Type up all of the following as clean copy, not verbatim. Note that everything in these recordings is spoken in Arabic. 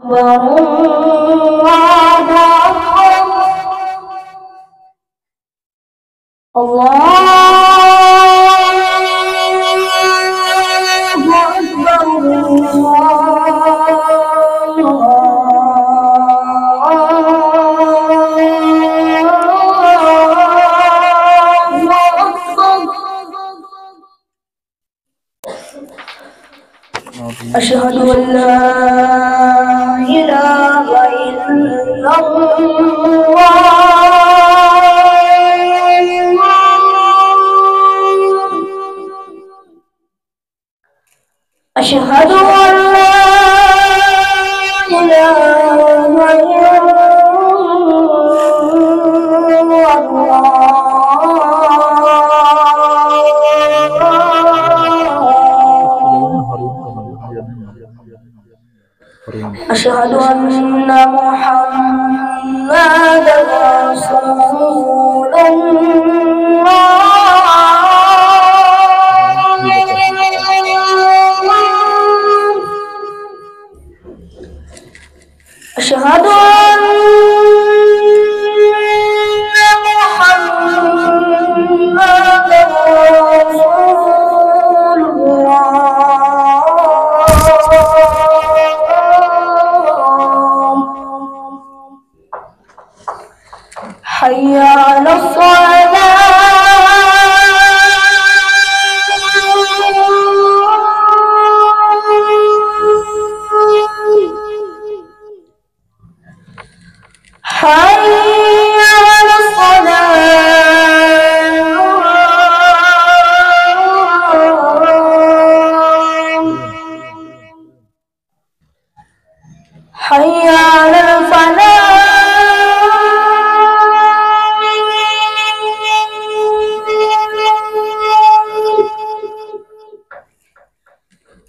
الله أكبر أشهد أن لا إله إلا الله أشهد أن لا إله إلا أشهد أن محمدًا رسول الله أشهد أن محمدًا رسول حي على الصلاة حي على الصلاة حي على الفلاح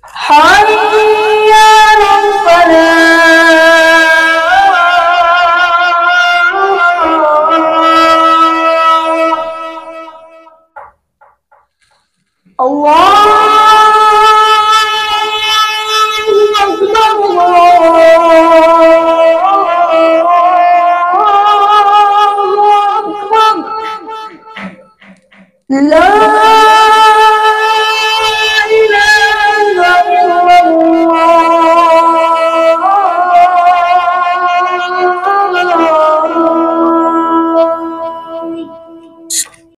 حي